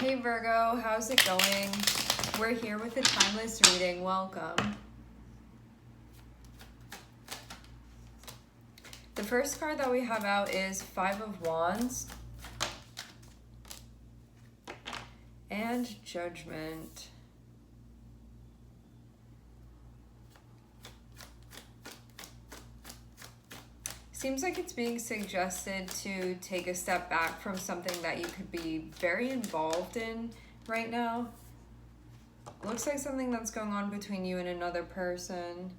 Hey Virgo, how's it going? We're here with the Timeless reading. Welcome. The first card that we have out is Five of Wands and Judgment. Seems like it's being suggested to take a step back from something that you could be very involved in right now. Looks like something that's going on between you and another person.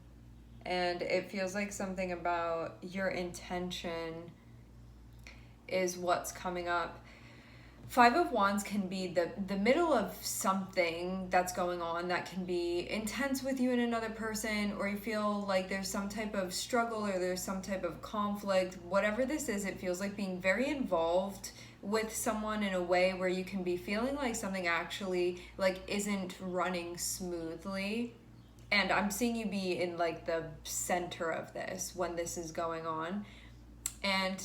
And it feels like something about your intention is what's coming up. Five of Wands can be the middle of something that's going on that can be intense with you and another person, or you feel like there's some type of struggle or there's some type of conflict. Whatever this is, it feels like being very involved with someone in a way where you can be feeling like something actually like isn't running smoothly. And I'm seeing you be in like the center of this when this is going on. And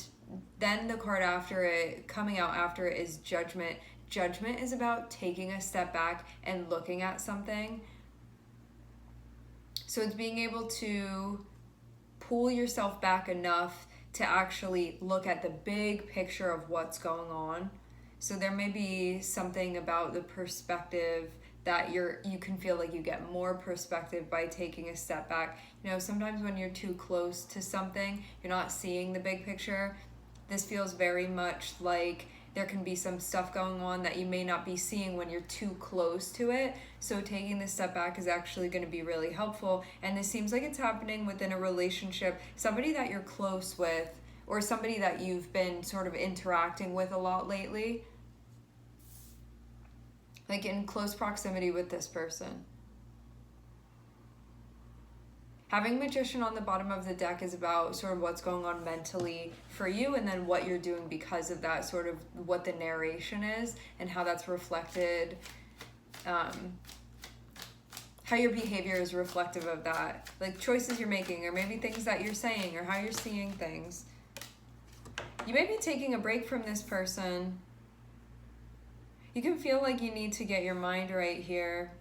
then the card after it, coming out after it, is Judgment. Judgment is about taking a step back and looking at something. So it's being able to pull yourself back enough to actually look at the big picture of what's going on. So there may be something about the perspective that you can feel like you get more perspective by taking a step back. You know, sometimes when you're too close to something, you're not seeing the big picture. This feels very much like there can be some stuff going on that you may not be seeing when you're too close to it. So taking this step back is actually going to be really helpful. And this seems like it's happening within a relationship, somebody that you're close with, or somebody that you've been sort of interacting with a lot lately. Like in close proximity with this person. Having Magician on the bottom of the deck is about sort of what's going on mentally for you, and then what you're doing because of that, sort of what the narration is and how that's reflected, how your behavior is reflective of that. Like choices you're making, or maybe things that you're saying, or how you're seeing things. You may be taking a break from this person. You can feel like you need to get your mind right here.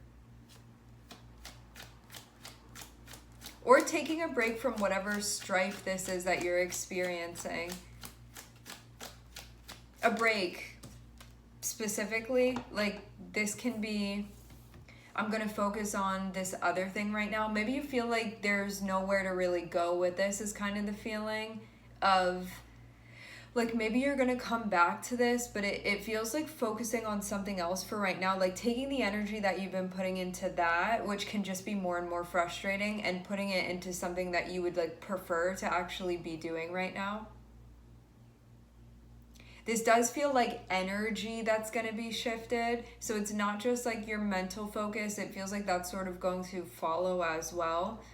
Or taking a break from whatever strife this is that you're experiencing. A break, specifically, like this can be, I'm going to focus on this other thing right now. Maybe you feel like there's nowhere to really go with this, is kind of the feeling of, like maybe you're going to come back to this, but it feels like focusing on something else for right now, like taking the energy that you've been putting into that, which can just be more and more frustrating, and putting it into something that you would like prefer to actually be doing right now. This does feel like energy that's going to be shifted. So it's not just like your mental focus. It feels like that's sort of going to follow as well.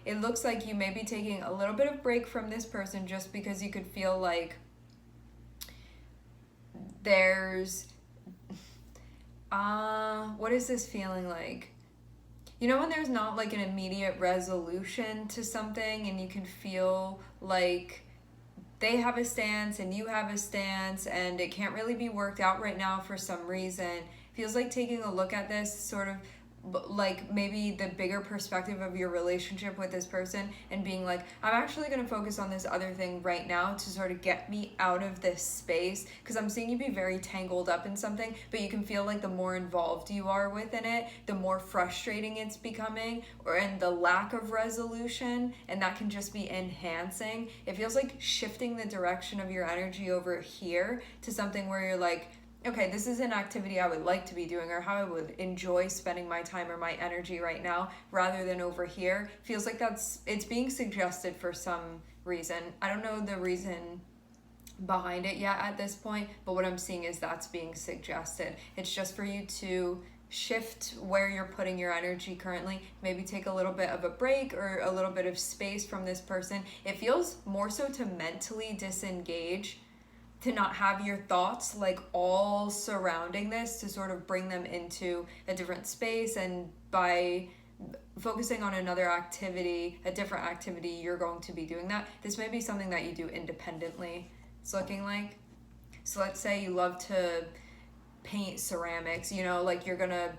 It looks like you may be taking a little bit of break from this person just because you could feel like there's, what is this feeling like? You know when there's not like an immediate resolution to something, and you can feel like they have a stance and you have a stance, and it can't really be worked out right now for some reason. Feels like taking a look at this, sort of like maybe the bigger perspective of your relationship with this person, and being like, I'm actually going to focus on this other thing right now to sort of get me out of this space, because I'm seeing you be very tangled up in something, but you can feel like the more involved you are within it, the more frustrating it's becoming, and the lack of resolution, and that can just be enhancing. It feels like shifting the direction of your energy over here to something where you're like, okay, this is an activity I would like to be doing, or how I would enjoy spending my time or my energy right now, rather than over here. Feels like it's being suggested for some reason. I don't know the reason behind it yet at this point, but what I'm seeing is that's being suggested. It's just for you to shift where you're putting your energy currently. Maybe take a little bit of a break or a little bit of space from this person. It feels more so to mentally disengage, to not have your thoughts like all surrounding this, to sort of bring them into a different space, and by focusing on another activity, a different activity, you're going to be doing that. This may be something that you do independently, it's looking like. So let's say you love to paint ceramics, you know, like you're gonna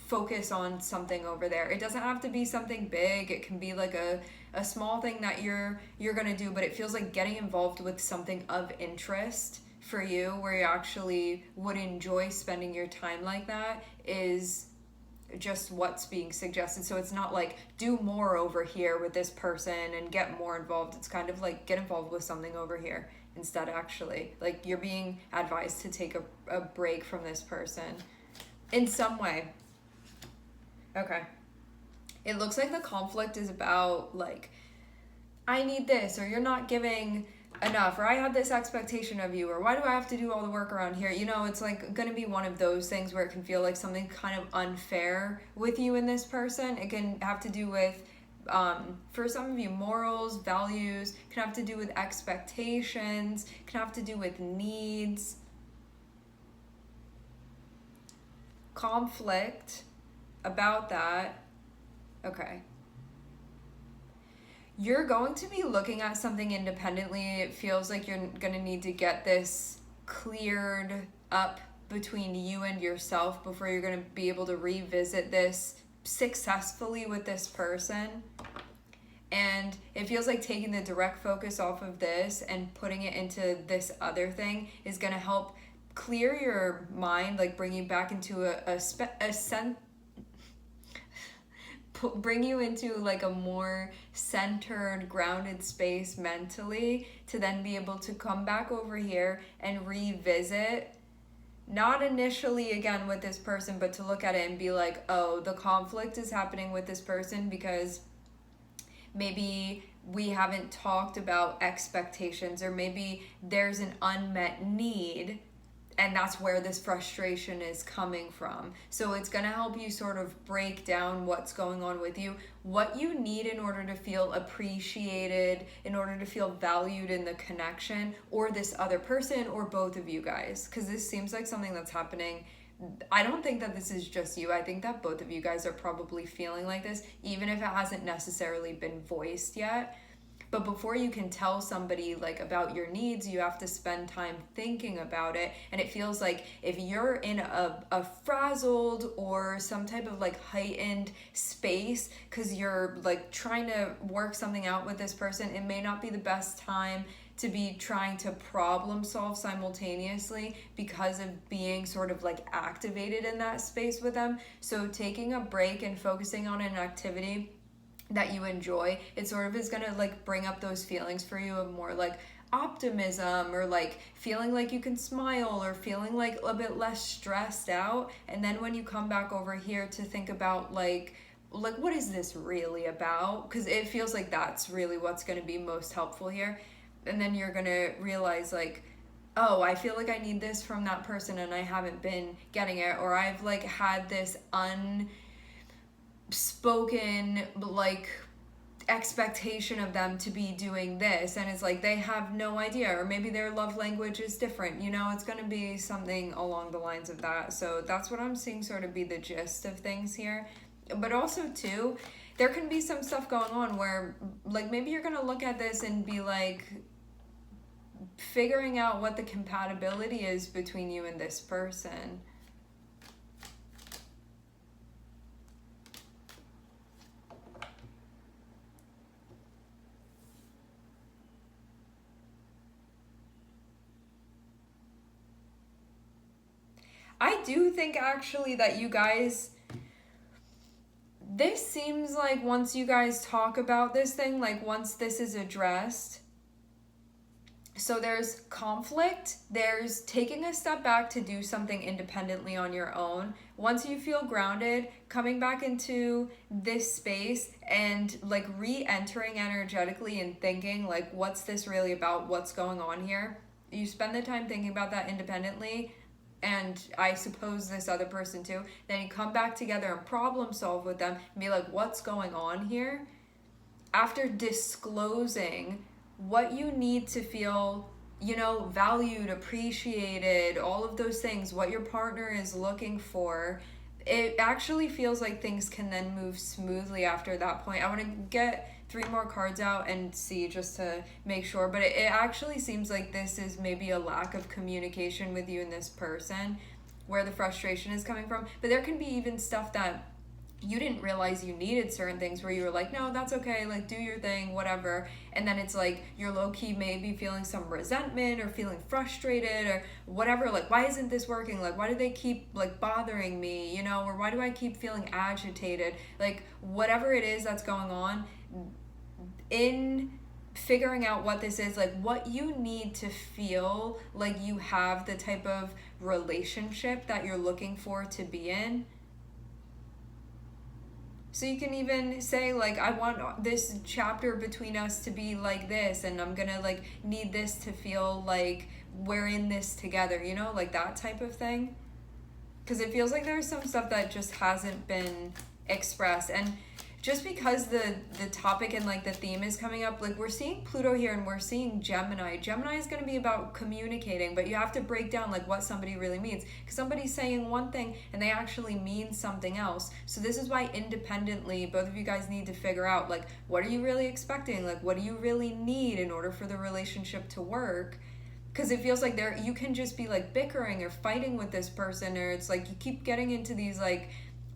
focus on something over there. It doesn't have to be something big. It can be like a small thing that you're gonna do, but it feels like getting involved with something of interest for you, where you actually would enjoy spending your time like that, is just what's being suggested. So it's not like do more over here with this person and get more involved. It's kind of like get involved with something over here instead. Actually, like you're being advised to take a break from this person in some way. Okay. It looks like the conflict is about like, I need this, or you're not giving enough, or I have this expectation of you, or why do I have to do all the work around here? You know, it's like going to be one of those things where it can feel like something kind of unfair with you and this person. It can have to do with, for some of you, morals, values. It can have to do with expectations. It can have to do with needs. Conflict about that. Okay. You're going to be looking at something independently. It feels like you're going to need to get this cleared up between you and yourself before you're going to be able to revisit this successfully with this person. And it feels like taking the direct focus off of this and putting it into this other thing is going to help clear your mind, like bring you back into bring you into like a more centered, grounded space mentally, to then be able to come back over here and revisit, not initially again with this person, but to look at it and be like, oh, the conflict is happening with this person because maybe we haven't talked about expectations, or maybe there's an unmet need, and that's where this frustration is coming from. So it's going to help you sort of break down what's going on with you, what you need in order to feel appreciated, in order to feel valued in the connection, or this other person, or both of you guys. Because this seems like something that's happening. I don't think that this is just you. I think that both of you guys are probably feeling like this, even if it hasn't necessarily been voiced yet. But before you can tell somebody like about your needs, you have to spend time thinking about it. And it feels like if you're in a frazzled or some type of like heightened space because you're like trying to work something out with this person, it may not be the best time to be trying to problem solve simultaneously because of being sort of like activated in that space with them. So taking a break and focusing on an activity that you enjoy, it sort of is going to like bring up those feelings for you of more like optimism, or like feeling like you can smile, or feeling like a bit less stressed out. And then when you come back over here to think about like what is this really about, because it feels like that's really what's going to be most helpful here. And then you're going to realize like, oh, I feel like I need this from that person and I haven't been getting it, or I've like had this unspoken like expectation of them to be doing this, and it's like they have no idea, or maybe their love language is different, you know. It's going to be something along the lines of that. So that's what I'm seeing sort of be the gist of things here. But also too, there can be some stuff going on where like maybe you're going to look at this and be like figuring out what the compatibility is between you and this person. I do think actually that you guys, this seems like once you guys talk about this thing, like once this is addressed, so there's conflict, there's taking a step back to do something independently on your own. Once you feel grounded, coming back into this space and like re-entering energetically and thinking like, what's this really about? What's going on here? You spend the time thinking about that independently, and I suppose this other person too. Then you come back together and problem solve with them and be like, what's going on here? After disclosing what you need to feel, you know, valued, appreciated, all of those things, what your partner is looking for, it actually feels like things can then move smoothly after that point. I want to get 3 more cards out and see just to make sure, but it actually seems like this is maybe a lack of communication with you and this person, where the frustration is coming from. But there can be even stuff that you didn't realize you needed, certain things where you were like, no, that's okay, like do your thing, whatever. And then it's like you're low-key maybe feeling some resentment or feeling frustrated or whatever, like why isn't this working, like why do they keep like bothering me, you know, or why do I keep feeling agitated, like whatever it is that's going on. In figuring out what this is, like what you need to feel like you have the type of relationship that you're looking for to be in. So you can even say like, I want this chapter between us to be like this, and I'm gonna like need this to feel like we're in this together, you know, like that type of thing. Because it feels like there's some stuff that just hasn't been expressed. And just because the topic and like the theme is coming up, like we're seeing Pluto here and we're seeing Gemini. Gemini is going to be about communicating, but you have to break down like what somebody really means, because somebody's saying one thing and they actually mean something else. So this is why independently both of you guys need to figure out like, what are you really expecting, like what do you really need in order for the relationship to work. Because it feels like you can just be like bickering or fighting with this person, or it's like you keep getting into these like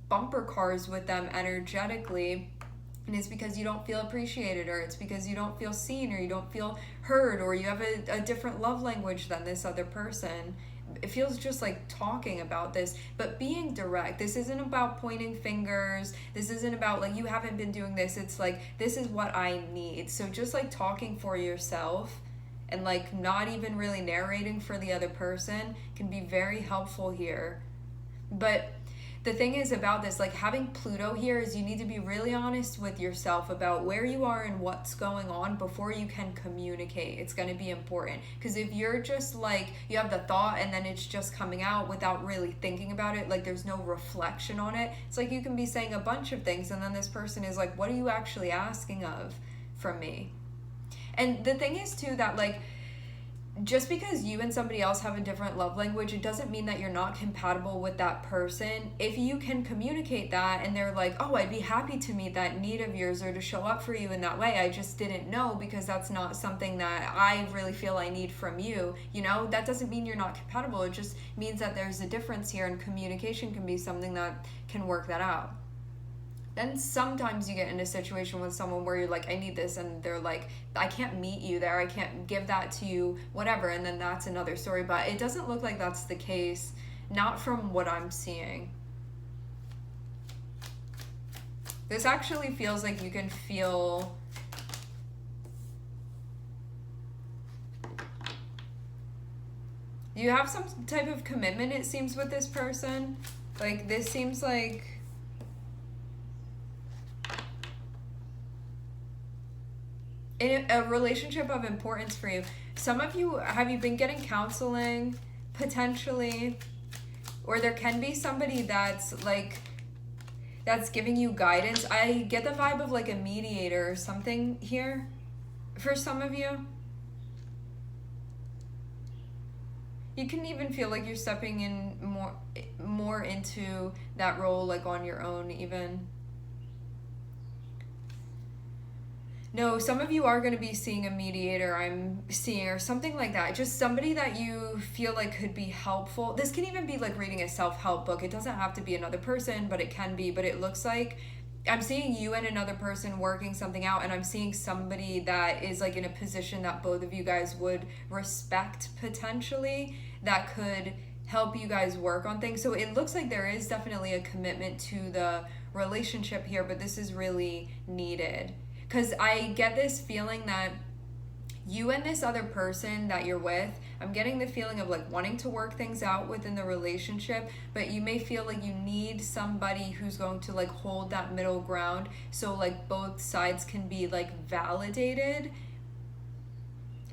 bumper cars with them energetically, and it's because you don't feel appreciated, or it's because you don't feel seen, or you don't feel heard, or you have a different love language than this other person. It feels just like talking about this, but being direct. This isn't about pointing fingers. This isn't about like, you haven't been doing this. It's like, this is what I need. So just like talking for yourself and like not even really narrating for the other person can be very helpful here. But the thing is about this, like having Pluto here, is you need to be really honest with yourself about where you are and what's going on before you can communicate. It's going to be important, because if you're just like, you have the thought and then it's just coming out without really thinking about it, like there's no reflection on it, it's like you can be saying a bunch of things and then this person is like, what are you actually asking from me? And the thing is too that like, just because you and somebody else have a different love language, it doesn't mean that you're not compatible with that person. If you can communicate that and they're like, oh, I'd be happy to meet that need of yours or to show up for you in that way, I just didn't know because that's not something that I really feel I need from you, you know, that doesn't mean you're not compatible. It just means that there's a difference here, and communication can be something that can work that out. Then sometimes you get in a situation with someone where you're like, I need this, and they're like, I can't meet you there, I can't give that to you, whatever, and then that's another story. But it doesn't look like that's the case, not from what I'm seeing. This actually feels like you can feel you have some type of commitment, it seems, with this person. Like this seems like in a relationship of importance for you. Some of you, have you been getting counseling potentially? Or there can be somebody that's giving you guidance. I get the vibe of like a mediator or something here for some of you. You can even feel like you're stepping in more into that role, like on your own even. No, some of you are going to be seeing a mediator, I'm seeing, or something like that. Just somebody that you feel like could be helpful. This can even be like reading a self-help book. It doesn't have to be another person, but it can be. But it looks like I'm seeing you and another person working something out, and I'm seeing somebody that is like in a position that both of you guys would respect potentially, that could help you guys work on things. So it looks like there is definitely a commitment to the relationship here, but this is really needed. Because I get this feeling that you and this other person that you're with, I'm getting the feeling of like wanting to work things out within the relationship, but you may feel like you need somebody who's going to like hold that middle ground, so like both sides can be like validated.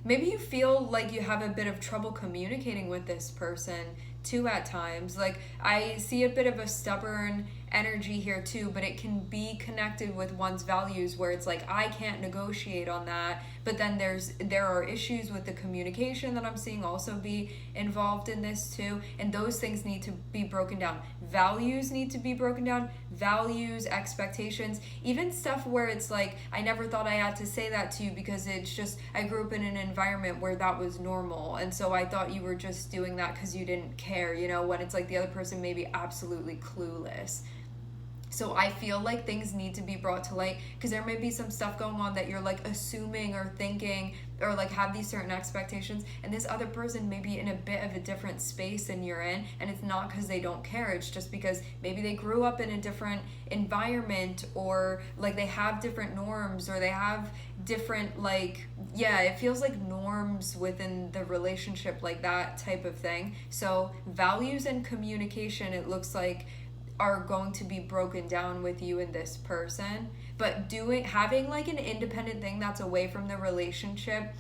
Maybe you feel like you have a bit of trouble communicating with this person too at times. Like I see a bit of a stubborn energy here too, but it can be connected with one's values where it's like I can't negotiate on that, but then there are issues with the communication that I'm seeing also be involved in this too, and those things need to be broken down. Values need to be broken down, values, expectations, even stuff where it's like I never thought I had to say that to you because it's just I grew up in an environment where that was normal, and so I thought you were just doing that because you didn't care, you know, when it's like the other person may be absolutely clueless. So I feel like things need to be brought to light because there may be some stuff going on that you're like assuming or thinking or like have these certain expectations, and this other person may be in a bit of a different space than you're in, and it's not because they don't care, it's just because maybe they grew up in a different environment, or like they have different norms, or they have different like, yeah, it feels like norms within the relationship, like that type of thing. So values and communication, it looks like, are going to be broken down with you and this person, but having like an independent thing that's away from the relationship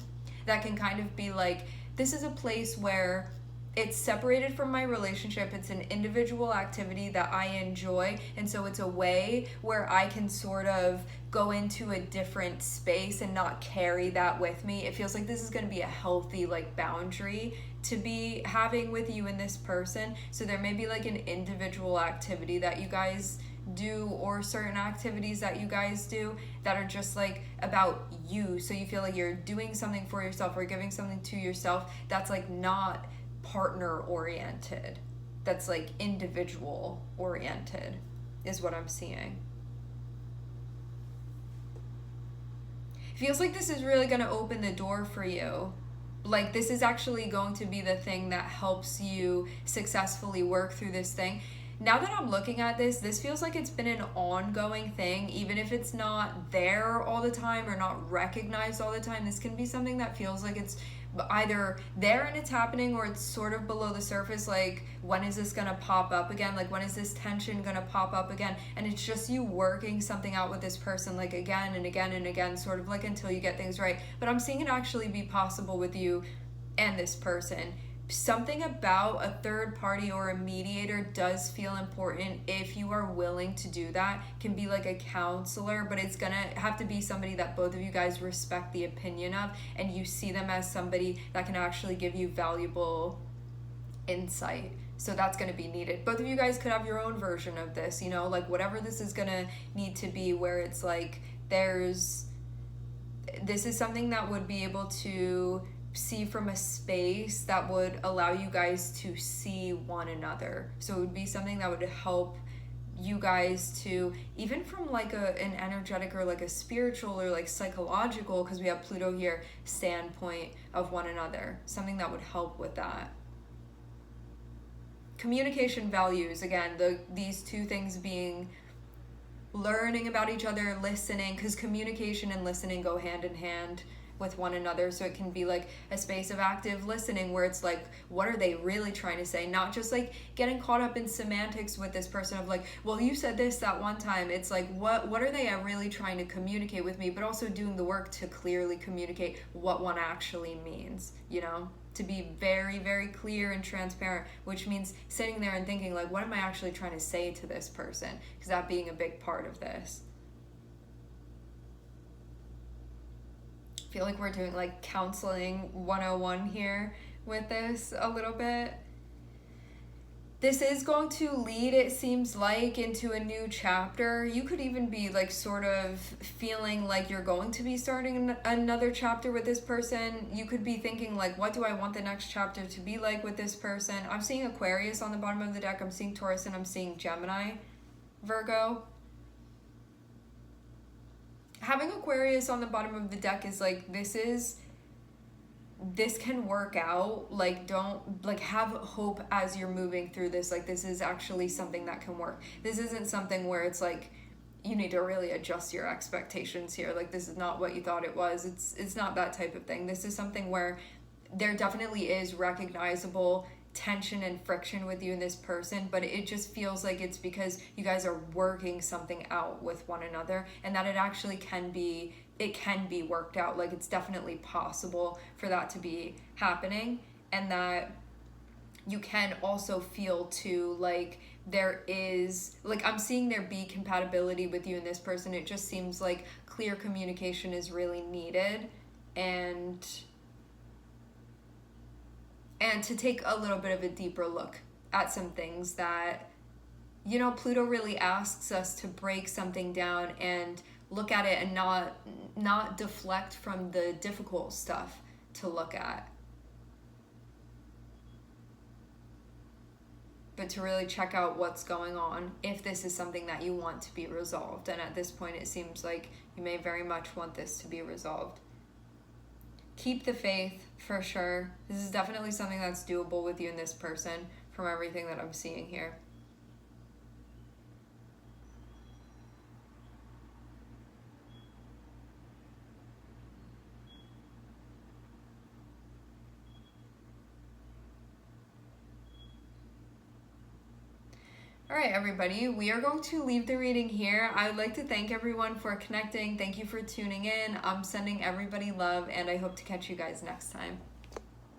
that can kind of be like, this is a place where it's separated from my relationship, it's an individual activity that I enjoy, and so it's a way where I can sort of go into a different space and not carry that with me. It feels like this is going to be a healthy like boundary to be having with you and this person. So there may be like an individual activity that you guys do, or certain activities that you guys do that are just like about you, so you feel like you're doing something for yourself or giving something to yourself that's like not partner oriented, that's like individual oriented is what I'm seeing. Feels like this is really going to open the door for you. Like this is actually going to be the thing that helps you successfully work through this thing. Now that I'm looking at this feels like it's been an ongoing thing, even if it's not there all the time or not recognized all the time. This can be something that feels like it's either there and it's happening, or it's sort of below the surface, like when is this gonna pop up again, like when is this tension gonna pop up again, and it's just you working something out with this person like again and again and again, sort of like until you get things right. But I'm seeing it actually be possible with you and this person. Something about a third party or a mediator does feel important if you are willing to do that. Can be like a counselor, but it's gonna have to be somebody that both of you guys respect the opinion of, and you see them as somebody that can actually give you valuable insight. So that's going to be needed. Both of you guys could have your own version of this, you know, like whatever this is going to need to be, where it's like this is something that would be able to see from a space that would allow you guys to see one another. So it would be something that would help you guys to, even from like an energetic or like a spiritual or like psychological, because we have Pluto here, standpoint of one another. Something that would help with that. Communication, values, again, these two things being learning about each other, listening, because communication and listening go hand in hand with one another. So it can be like a space of active listening where it's like, what are they really trying to say? Not just like getting caught up in semantics with this person of like, well, you said this that one time. It's like, what are they really trying to communicate with me? But also doing the work to clearly communicate what one actually means, you know, to be very, very clear and transparent, which means sitting there and thinking like, what am I actually trying to say to this person? Because that being a big part of this. I feel like we're doing like counseling 101 here with this a little bit. This is going to lead, it seems like, into a new chapter. You could even be like sort of feeling like you're going to be starting another chapter with this person. You could be thinking like, what do I want the next chapter to be like with this person? I'm seeing Aquarius on the bottom of the deck. I'm seeing Taurus, and I'm seeing Gemini, Virgo. Having Aquarius on the bottom of the deck is like, this can work out. Like, don't, like, have hope as you're moving through this. Like, this is actually something that can work. This isn't something where it's like, you need to really adjust your expectations here. Like, this is not what you thought it was. It's not that type of thing. This is something where there definitely is recognizable tension and friction with you and this person, but it just feels like it's because you guys are working something out with one another, and that it actually can be worked out. Like, it's definitely possible for that to be happening, and that you can also feel too like there is, like, I'm seeing there be compatibility with you and this person. It just seems like clear communication is really needed, and to take a little bit of a deeper look at some things that, you know, Pluto really asks us to break something down and look at it and not deflect from the difficult stuff to look at, but to really check out what's going on if this is something that you want to be resolved. And at this point, it seems like you may very much want this to be resolved. Keep the faith, for sure. This is definitely something that's doable with you and this person from everything that I'm seeing here. All right, everybody, we are going to leave the reading here. I would like to thank everyone for connecting. Thank you for tuning in. I'm sending everybody love, and I hope to catch you guys next time.